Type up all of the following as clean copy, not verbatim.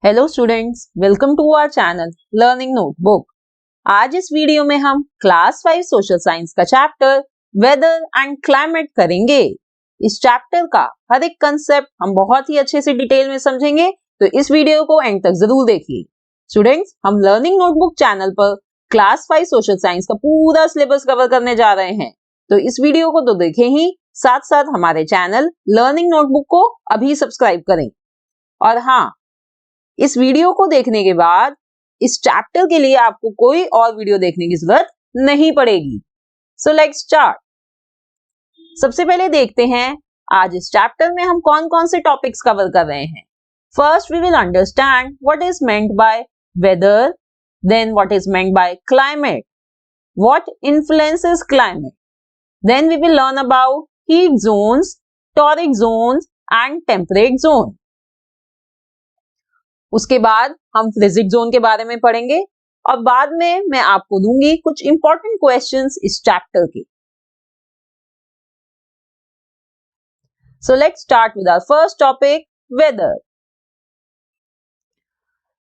Hello students, welcome to our channel learning notebook. आज इस video में हम क्लास 5 सोशल साइंस का चैप्टर वेदर एंड क्लाइमेट करेंगे। इस चैप्टर का हर एक कंसेप्ट हम बहुत ही अच्छे से डिटेल में समझेंगे, तो इस वीडियो को एंड तक जरूर देखिए। स्टूडेंट्स, हम लर्निंग नोटबुक चैनल पर क्लास 5 सोशल साइंस का पूरा सिलेबस कवर करने जा रहे हैं, तो इस वीडियो को तो देखें ही, साथ साथ हमारे चैनल लर्निंग नोटबुक को अभी सब्सक्राइब करें। और हाँ, इस वीडियो को देखने के बाद इस चैप्टर के लिए आपको कोई और वीडियो देखने की जरूरत नहीं पड़ेगी। सो लेट्स स्टार्ट। सबसे पहले देखते हैं आज इस चैप्टर में हम कौन कौन से टॉपिक्स कवर कर रहे हैं। First we will understand what is meant by weather, then what is meant by climate, what influences climate, then we will learn about heat zones, torrid zones and temperate zone. उसके बाद हम frigid zone के बारे में पढ़ेंगे और बाद में मैं आपको दूंगी कुछ इंपॉर्टेंट क्वेश्चंस इस चैप्टर के। So let's start with our first topic, weather.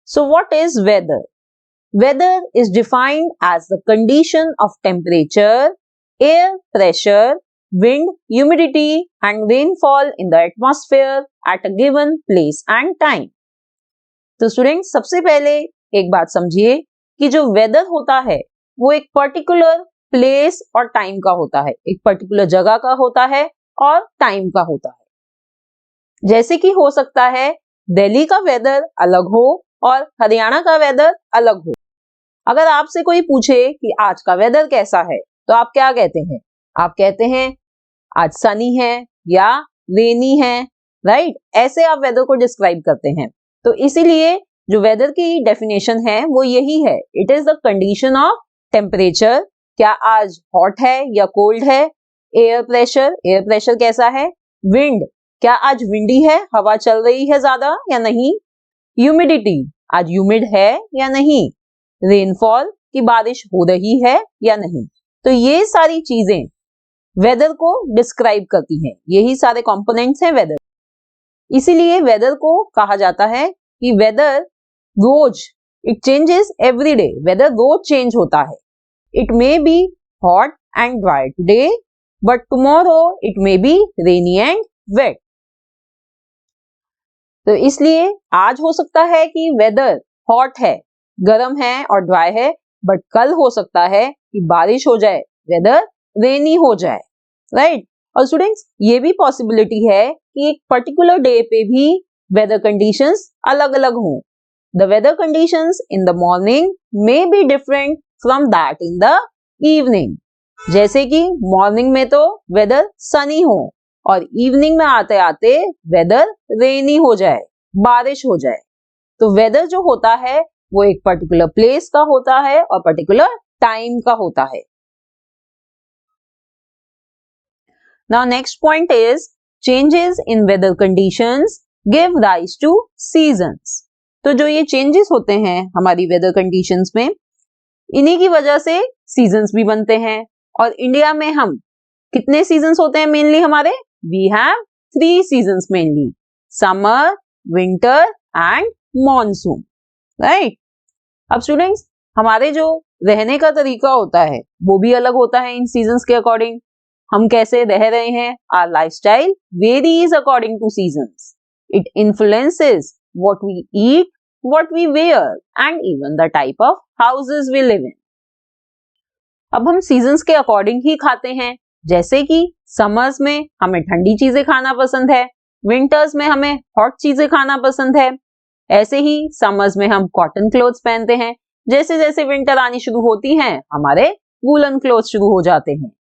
So what is weather? Weather is defined as the condition of temperature, air pressure, wind, humidity and rainfall in the atmosphere at a given place and time। तो students, सबसे पहले एक बात समझिए कि जो weather होता है वो एक पर्टिकुलर प्लेस और टाइम का होता है, एक पर्टिकुलर जगह का होता है और टाइम का होता है। जैसे कि हो सकता है दिल्ली का वेदर अलग हो और हरियाणा का वेदर अलग हो। अगर आपसे कोई पूछे कि आज का वेदर कैसा है, तो आप क्या कहते हैं? आप कहते हैं आज सनी है या रेनी है, राइट? ऐसे आप वेदर को डिस्क्राइब करते हैं। तो इसीलिए जो वेदर की डेफिनेशन है वो यही है, it is the condition of temperature, क्या आज हॉट है या कोल्ड है, एयर प्रेशर कैसा है, विंड, क्या आज विंडी है, हवा चल रही है ज्यादा या नहीं, ह्यूमिडिटी, आज ह्यूमिड है या नहीं, रेनफॉल, की बारिश हो रही है या नहीं। तो ये सारी चीजें वेदर को डिस्क्राइब करती हैं, यही सारे कंपोनेंट्स हैं वेदर। इसीलिए वेदर को कहा जाता है कि वेदर रोज, it changes every day, weather रोज चेंज होता है। It may be hot and dry today, but tomorrow it may be rainy and wet. तो इसलिए आज हो सकता है कि वेदर हॉट है, गर्म है और ड्राई है, बट कल हो सकता है कि बारिश हो जाए, वेदर रेनी हो जाए, राइट? और स्टूडेंट्स, ये भी पॉसिबिलिटी है कि एक पर्टिकुलर डे पे भी वेदर कंडीशंस अलग अलग हों। The weather conditions in the morning may be different from that in the evening. जैसे कि मॉर्निंग में तो वेदर सनी हो और इवनिंग में आते आते वेदर रेनी हो जाए, बारिश हो जाए। तो वेदर जो होता है वो एक पर्टिकुलर प्लेस का होता है और पर्टिकुलर टाइम का होता है। Now next point is changes in weather conditions give rise to seasons। तो जो ये changes होते हैं हमारी weather conditions में, इन्हीं की वजह से seasons भी बनते हैं। और इंडिया में हम कितने seasons होते हैं mainly हमारे? We have 3 seasons mainly, summer, winter and monsoon, right? अब स्टूडेंट्स, हमारे जो रहने का तरीका होता है वो भी अलग होता है इन seasons के अकॉर्डिंग। हम कैसे रह रहे हैं, our lifestyle varies according to seasons. It influences what we eat, what we wear and even the type of houses we live in. अब हम seasons के according ही खाते हैं, जैसे कि summers में हमें ठंडी चीजें खाना पसंद है, winters में हमें hot चीजें खाना पसंद है। ऐसे ही summers में हम cotton clothes पहनते हैं, जैसे जैसे winter आनी शुरू होती हैं हमारे woolen clothes शुरू हो जाते हैं।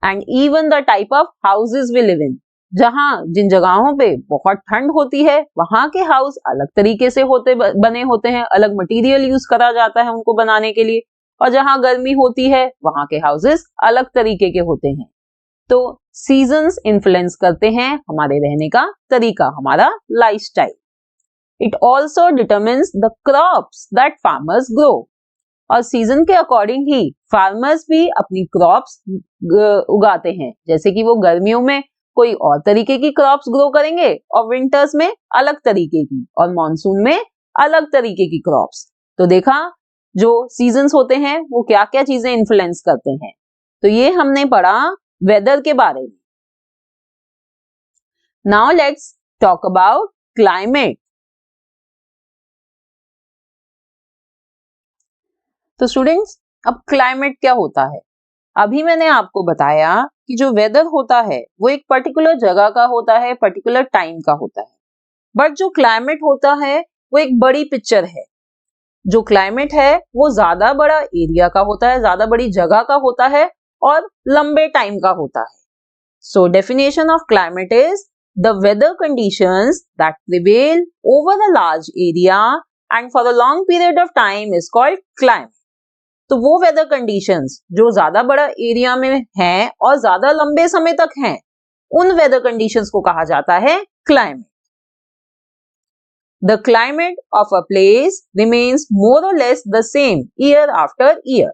And even the type of houses we live in, जहां जिन जगहों पे बहुत ठंड होती है वहां के हाउस अलग तरीके से बने होते हैं, अलग मटेरियल यूज करा जाता है उनको बनाने के लिए, और जहां गर्मी होती है वहां के हाउसेस अलग तरीके के होते हैं। तो सीजन्स इन्फ्लुएंस करते हैं हमारे रहने का तरीका, हमारा lifestyle. It also determines the crops that farmers grow. और सीजन के अकॉर्डिंग ही फार्मर्स भी अपनी क्रॉप्स उगाते हैं, जैसे कि वो गर्मियों में कोई और तरीके की क्रॉप्स ग्रो करेंगे और विंटर्स में अलग तरीके की, और मॉनसून में अलग तरीके की क्रॉप्स। तो देखा जो सीजन्स होते हैं वो क्या क्या चीजें इन्फ्लुएंस करते हैं। तो ये हमने पढ़ा वेदर के बारे में। Now let's talk about climate. तो स्टूडेंट्स, अब क्लाइमेट क्या होता है? अभी मैंने आपको बताया कि जो वेदर होता है वो एक पर्टिकुलर जगह का होता है, पर्टिकुलर टाइम का होता है। बट जो क्लाइमेट होता है वो एक बड़ी पिक्चर है। जो क्लाइमेट है वो ज्यादा बड़ा एरिया का होता है, ज्यादा बड़ी जगह का होता है और लंबे टाइम का होता है। So definition of climate is the weather conditions that prevail over a large area and for a long period of time is called climate. तो वो वेदर कंडीशंस जो ज्यादा बड़ा एरिया में हैं और ज्यादा लंबे समय तक हैं, उन वेदर कंडीशंस को कहा जाता है climate. The climate of a place remains more or less the same year after year.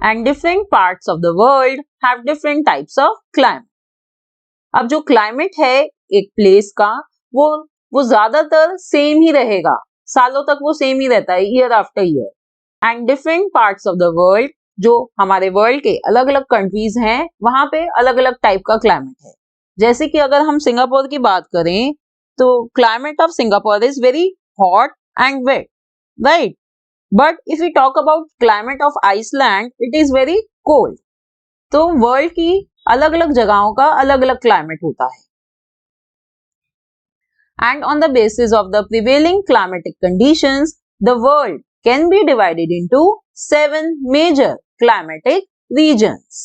And different parts of the world have different types of climate. अब जो climate है एक place का वो ज्यादातर सेम ही रहेगा, सालों तक वो सेम ही रहता है, year after year. And different parts of the world, जो हमारे वर्ल्ड के अलग अलग कंट्रीज हैं, वहां पे अलग अलग टाइप का क्लाइमेट है। जैसे कि अगर हम सिंगापुर की बात करें तो climate of Singapore is very hot and wet, right? But if you talk about climate of Iceland, it is very cold. तो वर्ल्ड की अलग अलग जगहों का अलग अलग क्लाइमेट होता है। And on the basis of the prevailing climatic conditions, the world can be divided into 7 major climatic regions.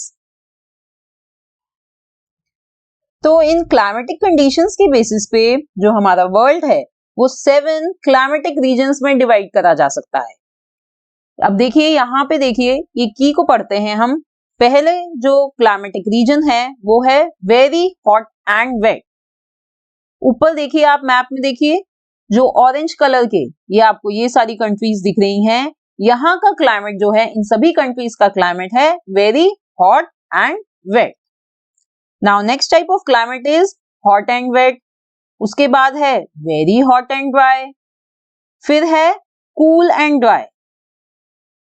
तो इन climatic conditions के बेसिस पे जो हमारा वर्ल्ड है वो 7 climatic regions में डिवाइड करा जा सकता है। अब देखिए यहाँ पे, देखिए ये की को पढ़ते हैं हम। पहले जो climatic region है वो है very hot and wet। ऊपर देखिए, आप मैप में देखिए जो ऑरेंज कलर के, ये आपको ये सारी कंट्रीज दिख रही हैं। यहाँ का क्लाइमेट जो है, इन सभी कंट्रीज का क्लाइमेट है very hot and wet. Now next type of climate is hot and wet. उसके बाद है वेरी हॉट एंड ड्राई, फिर है cool and dry,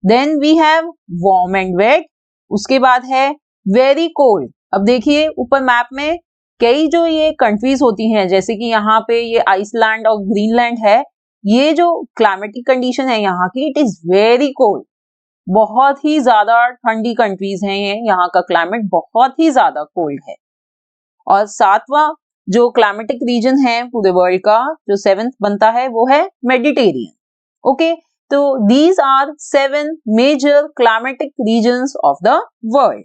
then we have warm and wet, उसके बाद है वेरी कोल्ड। अब देखिए ऊपर मैप में कई जो ये कंट्रीज होती हैं, जैसे कि यहाँ पे ये आइसलैंड और ग्रीनलैंड है, ये जो क्लाइमेटिक कंडीशन है यहाँ की, इट इज वेरी कोल्ड। बहुत ही ज्यादा ठंडी कंट्रीज हैं ये, यहाँ का क्लाइमेट बहुत ही ज्यादा कोल्ड है। और 7वां जो क्लाइमेटिक रीजन है पूरे वर्ल्ड का, जो 7th बनता है, वो है मेडिटेरियन। ओके, तो these are 7 major climatic regions of the world.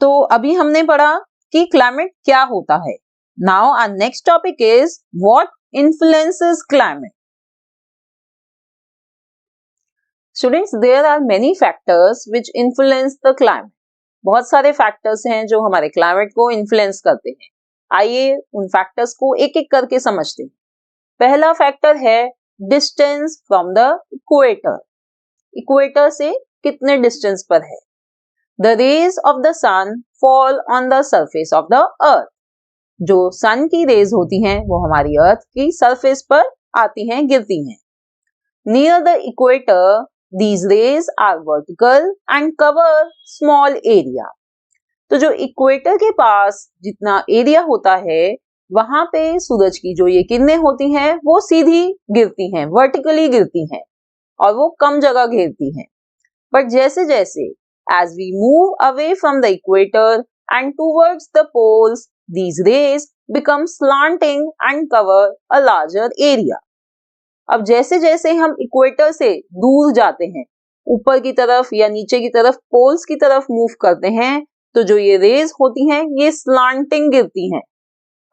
तो अभी हमने पढ़ा कि क्लाइमेट क्या होता है। Now our next topic is what influences climate. Students, there are many factors which influence the climate. बहुत सारे फैक्टर्स हैं जो हमारे क्लाइमेट को इन्फ्लुएंस करते हैं। आइए उन फैक्टर्स को एक एक करके समझते हैं। पहला फैक्टर है distance from the equator. Equator से कितने डिस्टेंस पर है। The rays of the sun fall on the surface of the earth. जो सन की रेज होती हैं वो हमारी अर्थ की सरफेस पर आती हैं, गिरती हैं। Near the equator, these rays are vertical and cover small area. तो जो इक्वेटर के पास जितना एरिया होता है, वहां पे सूरज की जो ये किरणें होती हैं वो सीधी गिरती हैं, वर्टिकली गिरती हैं और वो कम जगह घेरती हैं। बट जैसे जैसे as we move away from the equator and towards the poles, these rays become slanting and cover a larger area. अब जैसे जैसे हम इक्वेटर से दूर जाते हैं, ऊपर की तरफ या नीचे की तरफ, पोल्स की तरफ मूव करते हैं, तो जो ये रेज होती हैं ये स्लांटिंग गिरती हैं,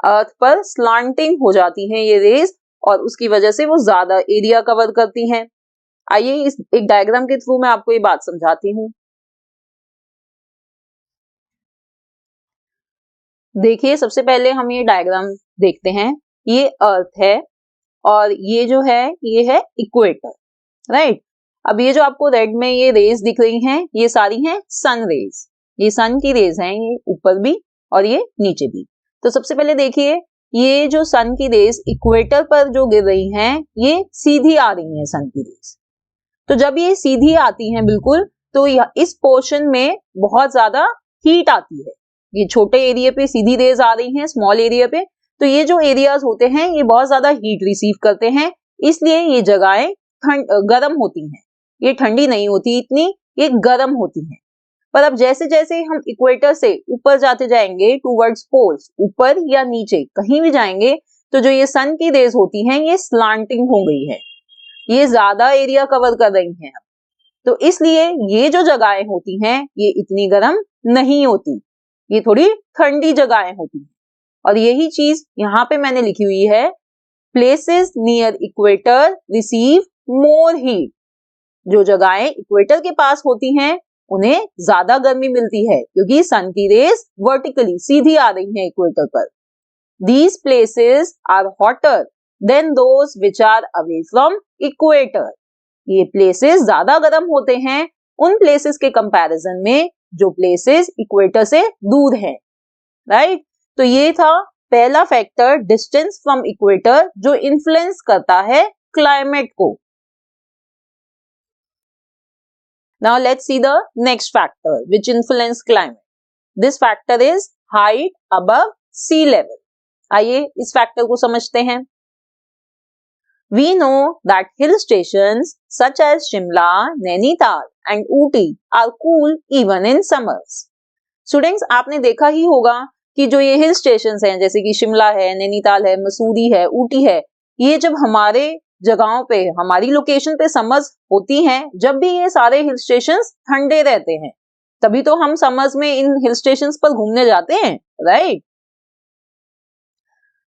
अर्थ पर स्लांटिंग हो जाती हैं ये रेज, और उसकी वजह से वो ज्यादा एरिया कवर करती हैं। आइए इस एक डायग्राम के थ्रू मैं आपको ये बात समझाती हूँ। देखिए सबसे पहले हम ये डायग्राम देखते हैं। ये अर्थ है और ये जो है ये है इक्वेटर, राइट? अब ये जो आपको रेड में ये रेज दिख रही हैं, ये सारी हैं सन रेज। ये सन की रेज हैं, ये ऊपर भी और ये नीचे भी। तो सबसे पहले देखिए, ये जो सन की रेज इक्वेटर पर जो गिर रही हैं, ये सीधी आ रही हैं सन की रेज। तो जब ये सीधी आती हैं बिल्कुल, तो इस पोर्शन में बहुत ज्यादा हीट आती है। ये छोटे एरिया पे सीधी रेज आ रही हैं, स्मॉल एरिया पे, तो ये जो एरियाज होते हैं ये बहुत ज्यादा हीट रिसीव करते हैं, इसलिए ये जगहें गर्म होती हैं। ये ठंडी नहीं होती इतनी, ये गर्म होती हैं। पर अब जैसे जैसे हम इक्वेटर से ऊपर जाते जाएंगे टूवर्ड्स पोल्स, ऊपर या नीचे कहीं भी जाएंगे, तो जो ये सन की रेज होती हैं ये स्लांटिंग हो गई है, ये ज्यादा एरिया कवर कर रही हैं। तो इसलिए ये जो जगहें होती हैं ये इतनी गर्म नहीं होती, ये थोड़ी ठंडी जगहें होती हैं। और यही चीज यहाँ पे मैंने लिखी हुई है, places near equator receive more heat. जो जगहें इक्वेटर के पास होती हैं उन्हें ज्यादा गर्मी मिलती है, क्योंकि सन की रेज वर्टिकली सीधी आ रही हैं इक्वेटर पर। These places are hotter than those which are away from equator. ये places ज्यादा गर्म होते हैं उन places के comparison में जो places equator से दूर हैं, right? तो ये था पहला फैक्टर डिस्टेंस फ्रॉम इक्वेटर जो इन्फ्लुएंस करता है क्लाइमेट को। Now let's see the next factor which influence climate. This factor is height above sea level. आइए इस फैक्टर को समझते हैं। We know that hill stations such as Shimla, Nainital and Ooty are cool even in summers. Students, आपने देखा ही होगा कि जो ये हिल स्टेशंस हैं, जैसे कि शिमला है, नैनीताल है, मसूरी है, ऊटी है, ये जब हमारे जगहों पे, हमारी लोकेशन पे समर्स होती हैं, जब भी ये सारे हिल स्टेशंस ठंडे रहते हैं, तभी तो हम समर्स में इन हिल स्टेशंस पर घूमने जाते हैं, right?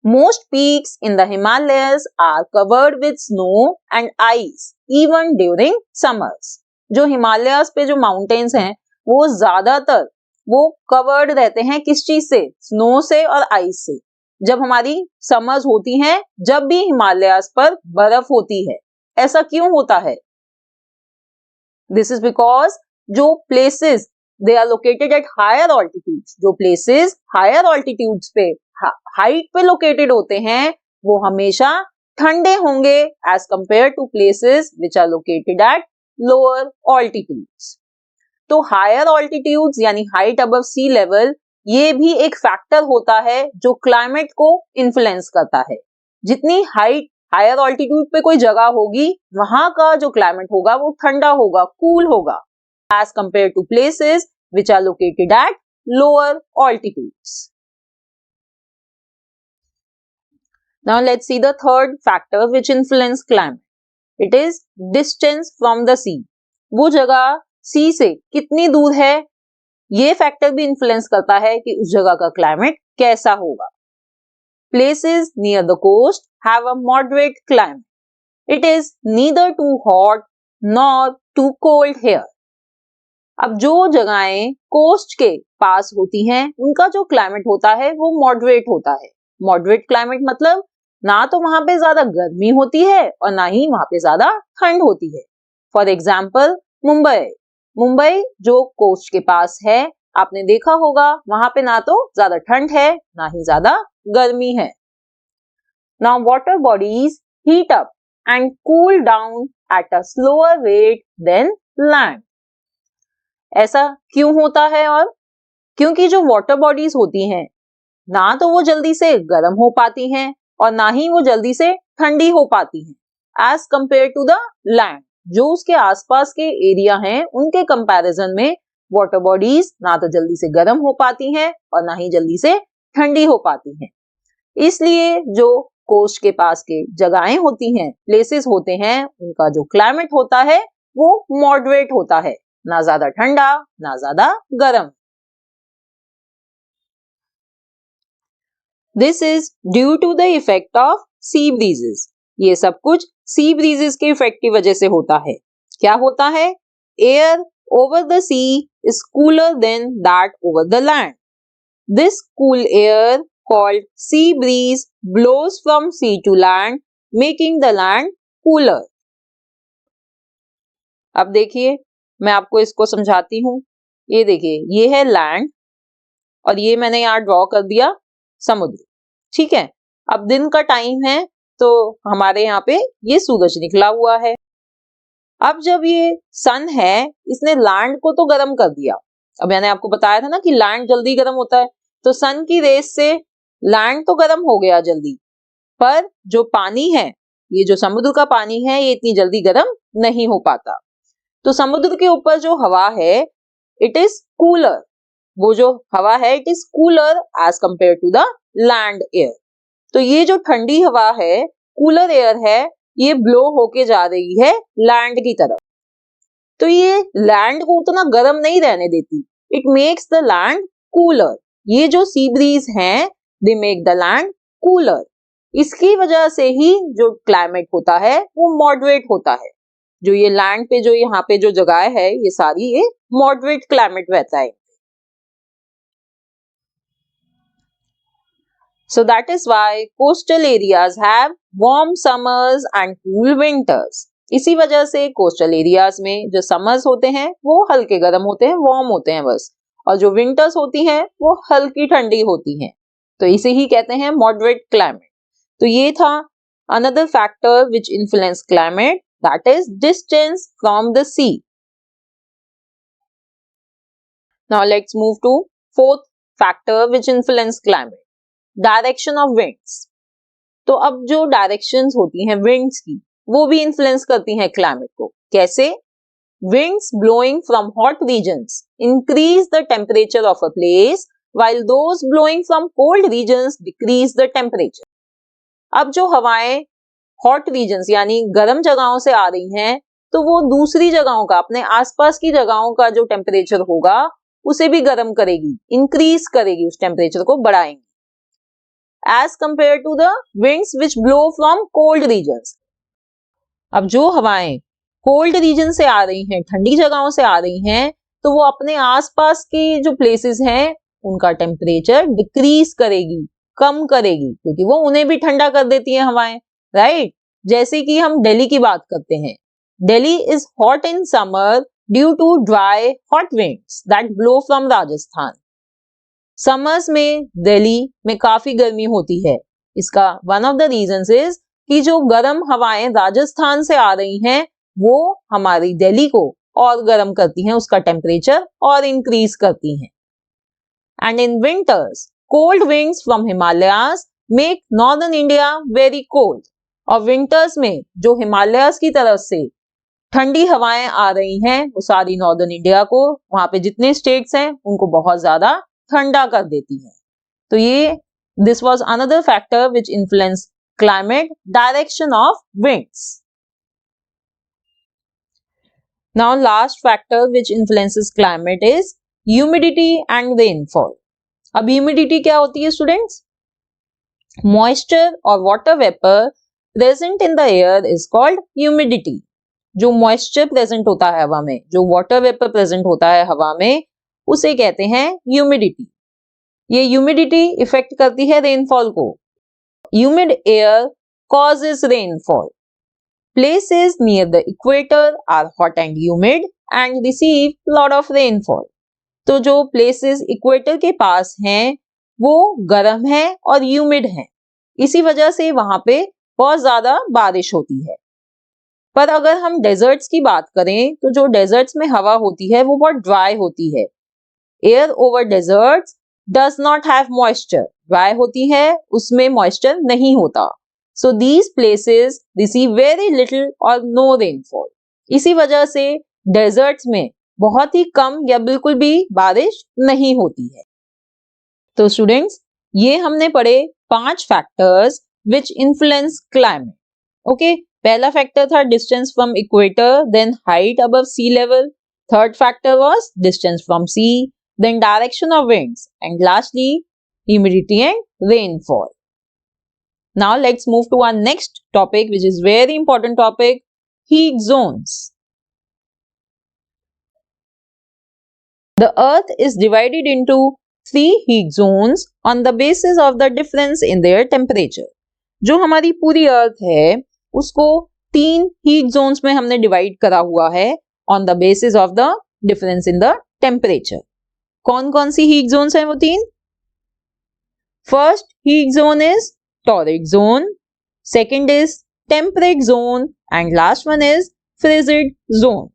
Most peaks in the Himalayas are covered with snow and ice even during summers. जो हिमालयास पे जो माउंटेन्स हैं वो ज्यादातर वो कवर्ड रहते हैं किस चीज से? स्नो से और आइस से। जब हमारी समर्स होती हैं, जब भी हिमालयास पर बर्फ होती है। ऐसा क्यों होता है? This is because जो places they are located at higher altitudes, जो places higher altitudes पे हाइट पे लोकेटेड होते हैं वो हमेशा ठंडे होंगे as compare to places which are located at lower altitudes. तो हायर ऑल्टीट्यूड्स यानी हाइट अबव सी लेवल, ये भी एक फैक्टर होता है जो क्लाइमेट को इन्फ्लुएंस करता है। जितनी हाइट हायर ऑल्टीट्यूड पे कोई जगह होगी, वहां का जो क्लाइमेट होगा वो ठंडा होगा, कूल होगा as compare to places which are located at lower altitudes. Now let's see the third factor which influence climate. It is distance from the sea. वो जगह सी से कितनी दूर है, ये फैक्टर भी इन्फ्लुएंस करता है कि उस जगह का क्लाइमेट कैसा होगा। Places near the coast have a moderate climate. It is neither too hot nor too cold here. अब जो जगहें कोस्ट के पास होती हैं, उनका जो क्लाइमेट होता है वो मॉडरेट होता है। मॉडरेट क्लाइमेट मतलब ना तो वहां पे ज्यादा गर्मी होती है और ना ही वहां पे ज्यादा ठंड होती है। फॉर एग्जाम्पल मुंबई जो कोस्ट के पास है, आपने देखा होगा वहां पे ना तो ज्यादा ठंड है ना ही ज्यादा गर्मी है। Now water bodies heat up and cool down at a slower rate than land. ऐसा क्यों होता है? और क्योंकि जो वाटर बॉडीज होती हैं ना तो वो जल्दी से गर्म हो पाती हैं और ना ही वो जल्दी से ठंडी हो पाती हैं as compare to the land. जो उसके आसपास के एरिया हैं उनके कंपैरिजन में वाटर बॉडीज ना तो जल्दी से गर्म हो पाती हैं और ना ही जल्दी से ठंडी हो पाती हैं। इसलिए जो कोस्ट के पास के जगहें होती हैं, प्लेसेस होते हैं, उनका जो क्लाइमेट होता है वो मॉडरेट होता है, ना ज्यादा ठंडा ना ज्यादा गर्म। This is due to the effect of sea breezes. ये सब कुछ sea breezes के इफेक्ट की वजह से होता है। क्या होता है? Air over the sea is cooler than that over the land. This cool air called sea breeze blows from sea to land, making the land cooler. अब देखिए, मैं आपको इसको समझाती हूँ। ये देखिए, ये है लैंड और ये मैंने यहाँ ड्रॉ कर दिया समुद्र। ठीक है, अब दिन का टाइम है तो हमारे यहाँ पे ये सूरज निकला हुआ है। अब जब ये सन है, इसने लैंड को तो गर्म कर दिया। अब मैंने आपको बताया था ना कि लैंड जल्दी गर्म होता है, तो सन की रेस से लैंड तो गर्म हो गया जल्दी, पर जो पानी है, ये जो समुद्र का पानी है, ये इतनी जल्दी गर्म नहीं हो पाता। तो समुद्र के ऊपर जो हवा है, इट इज कूलर। वो जो हवा है, it is cooler as compare to the land air. तो ये जो ठंडी हवा है, कूलर एयर है, ये ब्लो होके जा रही है लैंड की तरफ। तो ये लैंड को उतना गर्म नहीं रहने देती, it makes the land cooler. ये जो सी ब्रीज हैं, they make the land cooler. इसकी वजह से ही जो क्लाइमेट होता है वो मॉडरेट होता है। जो ये लैंड पे जो यहाँ पे जो जगह है, ये सारी ये मॉडरेट क्लाइमेट रहता है। So that is why coastal areas have warm summers and cool winters. इसी वजह से कोस्टल एरियाज में जो समर्स होते हैं वो हल्के गर्म होते हैं, वार्म होते हैं बस, और जो विंटर्स होती हैं वो हल्की ठंडी होती हैं। तो इसे ही कहते हैं मॉडरेट क्लाइमेट। तो ये था another factor which influence climate, that is distance from the sea. Now let's move to fourth factor which influence climate, direction of winds. तो अब जो डायरेक्शंस होती हैं विंड्स की, वो भी इन्फ्लुएंस करती हैं क्लाइमेट को। कैसे? Winds blowing from hot regions increase the temperature of a place, while those blowing from cold regions decrease the temperature. अब जो हवाएं हॉट रीजन्स यानी गर्म जगहों से आ रही हैं, तो वो दूसरी जगहों का, अपने आसपास की जगहों का जो टेम्परेचर होगा उसे भी गर्म करेगी, इंक्रीज करेगी, उस टेम्परेचर को बढ़ाएंगी, as compared to the winds which blow from cold regions. अब जो हवाएं कोल्ड रीजन से आ रही हैं, ठंडी जगहों से आ रही हैं, तो वो अपने आसपास के जो प्लेसेस हैं उनका टेम्परेचर डिक्रीज करेगी, कम करेगी, क्योंकि वो उन्हें भी ठंडा कर देती हैं हवाएं, राइट? जैसे कि हम दिल्ली की बात करते हैं, Delhi is hot in summer due to dry hot winds that blow from Rajasthan. Summers में दिल्ली में काफी गर्मी होती है। इसका one of the reasons is कि जो गर्म हवाएं राजस्थान से आ रही हैं वो हमारी दिल्ली को और गर्म करती हैं, उसका टेम्परेचर और इंक्रीज करती हैं। And in winters cold winds from Himalayas make northern India very cold. और विंटर्स में जो हिमालयाज की तरफ से ठंडी हवाएं आ रही हैं वो सारी नॉर्दर्न इंडिया को, वहां पे जितने स्टेट्स हैं उनको बहुत ज्यादा ठंडा कर देती है। तो ये this was another factor which influence climate, direction of winds. Now last factor which influences climate is humidity and rainfall. अब ह्यूमिडिटी क्या होती है स्टूडेंट्स? मॉइस्चर और water vapour present in the air is called humidity. जो moisture present होता है हवा में, जो वाटर वेपर प्रेजेंट होता है हवा में, उसे कहते हैं ह्यूमिडिटी। ये ह्यूमिडिटी इफेक्ट करती है रेनफॉल को। Humid air causes rainfall. Places near the equator are hot and humid and receive lot of rainfall. तो जो प्लेसेस इक्वेटर के पास हैं वो गर्म है और ह्यूमिड हैं, इसी वजह से वहां पे बहुत ज्यादा बारिश होती है। पर अगर हम डेजर्ट्स की बात करें तो जो डेजर्ट्स में हवा होती है वो बहुत ड्राई होती है। Air over deserts does not have moisture, dry होती है, उसमें मॉइस्चर नहीं होता। So these places receive very little और नो रेनफॉल। इसी वजह से डेजर्ट्स में बहुत ही कम या बिल्कुल भी बारिश नहीं होती है। तो स्टूडेंट्स, ये हमने पढ़े 5 factors which influence climate. Okay, पहला फैक्टर था distance from equator, then height above sea level. Third factor was distance from sea, then direction of winds, and lastly humidity and rainfall. Now let's move to our next topic, which is very important topic, heat zones. The earth is divided into 3 heat zones on the basis of the difference in their temperature. जो हमारी पूरी अर्थ है उसको 3 heat zones में हमने divide करा हुआ है on the basis of the difference in the temperature. कौन कौन सी हीट जोन्स हैं वो 3? First heat zone is torrid zone, second is temperate zone, and last one is frigid zone.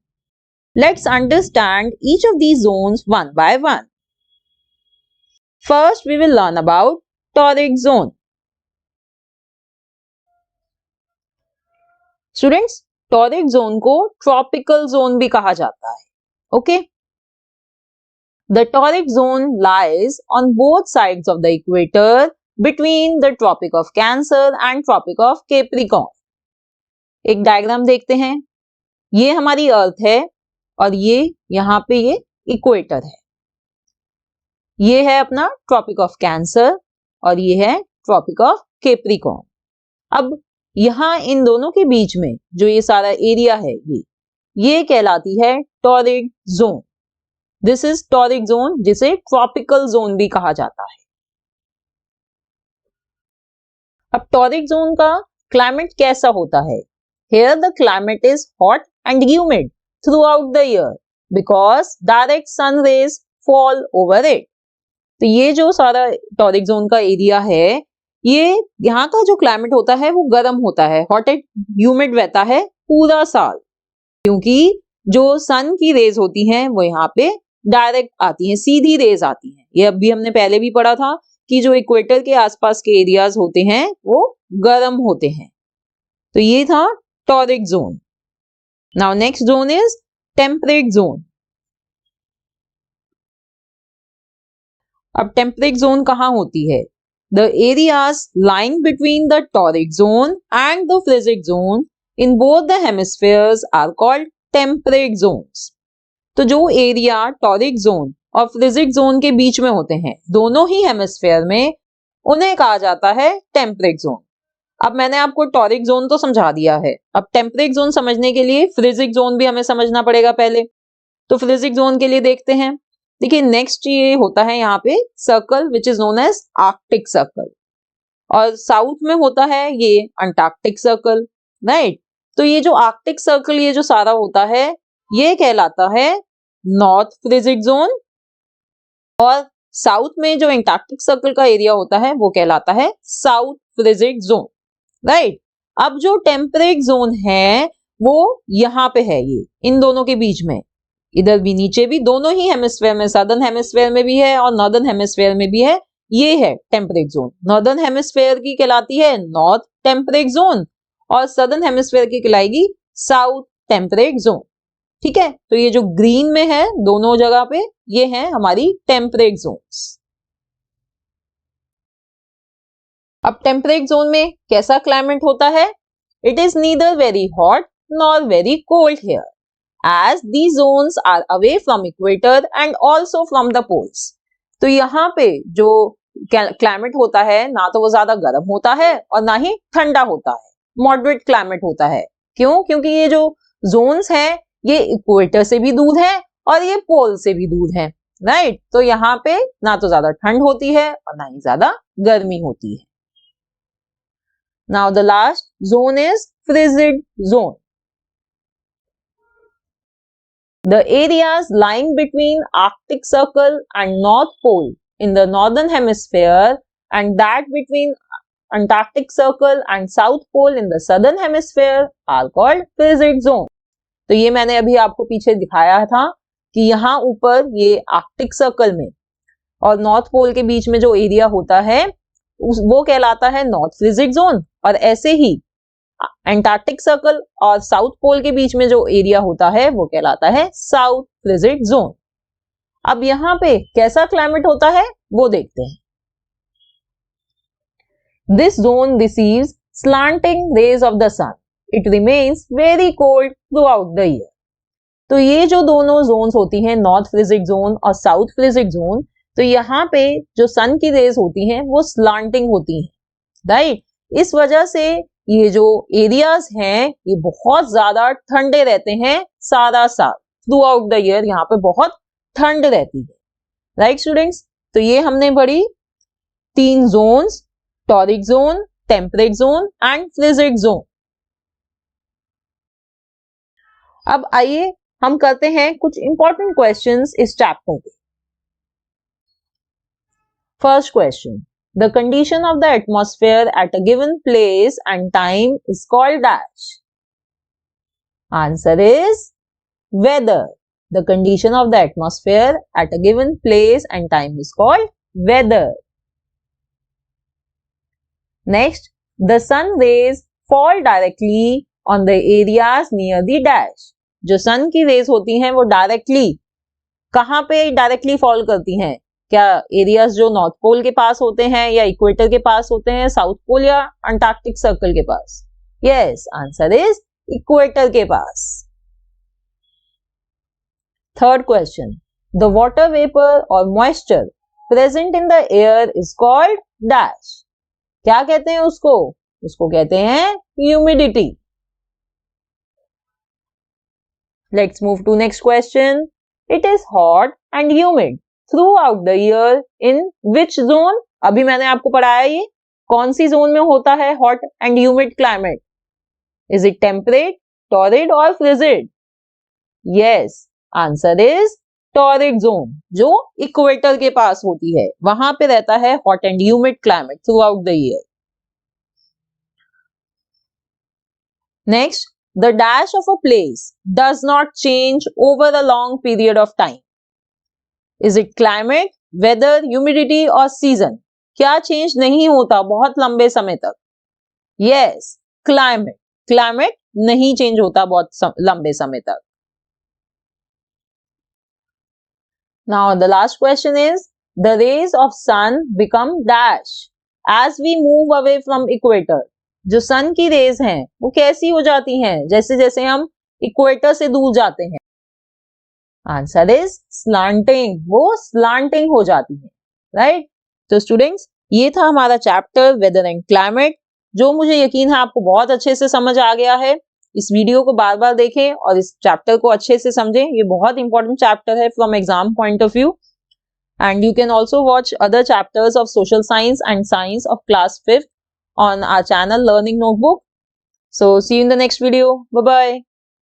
Let's understand each of these zones one by one. First, we will learn about torrid zone. Students, torrid zone को tropical zone भी कहा जाता है. Okay? The torrid zone lies on both sides of the equator between the Tropic of Cancer and Tropic of Capricorn. एक diagram देखते हैं. ये हमारी अर्थ है और ये यहाँ पे ये इक्वेटर है. ये है अपना ट्रॉपिक ऑफ कैंसर और ये है ट्रॉपिक ऑफ कैप्रिकॉर्न. अब यहाँ इन दोनों के बीच में जो ये सारा एरिया है ये कहलाती है torrid zone. This is torrid zone, जिसे ट्रॉपिकल जोन भी कहा जाता है. अब टॉरिड जोन का क्लाइमेट कैसा होता है? Here the climate is hot and humid throughout the year because direct sun rays fall over it. तो ये जो सारा टॉरिड जोन का एरिया है, ये यहाँ का जो क्लाइमेट होता है वो गर्म होता है, हॉट एंड ह्यूमिड रहता है पूरा साल, क्योंकि जो सन की रेज होती हैं वो यहाँ पे डायरेक्ट आती हैं, सीधी रेज आती हैं. ये अभी हमने पहले भी पढ़ा था कि जो इक्वेटर के आसपास के एरियाज होते हैं वो गर्म होते हैं. तो ये था torrid zone. Now next zone is temperate zone. अब temperate zone कहाँ होती है? The areas lying between the torrid zone and the frigid zone in both the hemispheres are called temperate zones. तो जो एरिया torrid zone और frigid zone के बीच में होते हैं, दोनों ही हेमिस्फेयर में, उन्हें कहा जाता है temperate zone. अब मैंने आपको टॉरिड जोन तो समझा दिया है. अब टेम्परेट जोन समझने के लिए फ्रिजिड जोन भी हमें समझना पड़ेगा पहले. तो फ्रिजिड जोन के लिए देखते हैं. देखिए नेक्स्ट ये होता है यहाँ पे circle which is known as arctic circle, और साउथ में होता है ये अंटार्कटिक सर्कल. राइट. तो ये जो आर्कटिक सर्कल ये जो सारा होता है ये कहलाता है नॉर्थ फ्रिजिड जोन, और साउथ में जो अंटार्कटिक सर्कल का एरिया होता है वो कहलाता है साउथ फ्रिजिड जोन. राइट. अब जो टेम्परेट जोन है वो यहाँ पे है, ये इन दोनों के बीच में, इधर भी नीचे भी, दोनों ही हेमिस्फेयर में, सदर्न हेमिस्फेयर में भी है और नॉर्दर्न हेमिस्फेयर में भी है. ये है टेम्परेट जोन. नॉर्दर्न हेमिस्फेयर की कहलाती है नॉर्थ टेम्परेट जोन और सदर्न हेमिस्फेयर की कहलाएगी साउथ टेम्परेट जोन. ठीक है. तो ये जो ग्रीन में है दोनों जगह पे, ये है हमारी टेम्परेट जोन्स. अब टेम्परेट जोन में कैसा क्लाइमेट होता है? It is neither very hot nor very cold here, as these zones are away from equator and also from the poles. तो यहाँ पे जो क्लाइमेट होता है ना तो वो ज्यादा गर्म होता है और ना ही ठंडा होता है, मॉडरेट क्लाइमेट होता है. क्यों? क्योंकि ये जो जोन्स हैं ये इक्वेटर से भी दूर है और ये पोल से भी दूर है. राइट. तो यहाँ पे ना तो ज्यादा ठंड होती है और ना ही ज्यादा गर्मी होती है. Now the last zone is frigid zone. The areas lying between Arctic Circle and North Pole in the northern hemisphere and that between Antarctic Circle and South Pole in the southern hemisphere are called frigid zone. तो ये मैंने अभी आपको पीछे दिखाया था कि यहाँ ऊपर ये आर्कटिक सर्कल में और नॉर्थ पोल के बीच में जो एरिया होता है वो कहलाता है नॉर्थ फ्रिजिड जोन, और ऐसे ही अंटार्कटिक सर्कल और साउथ पोल के बीच में जो एरिया होता है वो कहलाता है साउथ फ्रिजिड जोन. अब यहाँ पे कैसा क्लाइमेट होता है वो देखते हैं. This zone receives slanting rays of the sun. It remains very cold throughout the year. तो ये जो दोनों जोन्स होती हैं, नॉर्थ फ्रिजिड जोन और साउथ फ्रिजिड जोन, तो यहाँ पे जो सन की रेज होती हैं वो स्लांटिंग होती हैं. राइट. इस वजह से ये जो एरियाज हैं ये बहुत ज्यादा ठंडे रहते हैं सारा साल, थ्रू आउट द ईयर यहाँ पे बहुत ठंड रहती है. Right students. तो ये हमने पढ़ी 3 zones, torrid zone, temperate zone and frigid zone. अब आइए हम करते हैं कुछ इंपॉर्टेंट क्वेश्चंस इस चैप्टर के. First question, The condition of the atmosphere at a given place and time is called dash. Answer is weather. The condition of the atmosphere at a given place and time is called weather. Next, the sun rays fall directly on the areas near the dash. जो sun की rays होती हैं वो directly कहाँ पे directly fall करती हैं? क्या एरियाज जो नॉर्थ पोल के पास होते हैं या इक्वेटर के पास होते हैं, साउथ पोल या अंटार्कटिक सर्कल के पास? यस, आंसर इज इक्वेटर के पास. Third question, the water vapour और moisture present in the air is called dash. क्या कहते हैं उसको? उसको कहते हैं humidity. Let's move to next question. It is hot and humid throughout the year in which zone? अभी मैंने आपको पढ़ाया ये कौन सी जोन में होता है hot and humid climate? Is it temperate, torrid or frigid? Yes, answer is torrid zone, जो इक्वेटर के पास होती है, वहां पे रहता है hot and humid climate throughout the year. Next, the dash of a place does not change over a long period of time. Is it climate, weather, humidity or season? क्या change नहीं होता बहुत लंबे समय तक? Yes, climate. Climate नहीं change होता बहुत लंबे समय तक. Now the last question is, the rays of sun become dash as we move away from equator. जो sun की rays हैं वो कैसी हो जाती हैं जैसे जैसे हम इक्वेटर से दूर जाते हैं? Answer is slanting. वो स्लांटिंग हो जाती है, राइट? तो स्टूडेंट्स, ये था हमारा चैप्टर वेदर एंड क्लाइमेट, जो मुझे यकीन है आपको बहुत अच्छे से समझ आ गया है. इस वीडियो को बार बार देखें और इस चैप्टर को अच्छे से समझें. ये बहुत इंपॉर्टेंट चैप्टर है from exam point of view. And you can also watch other chapters of social science and science of class 5th on our channel Learning Notebook. So see you in the next video. Bye bye.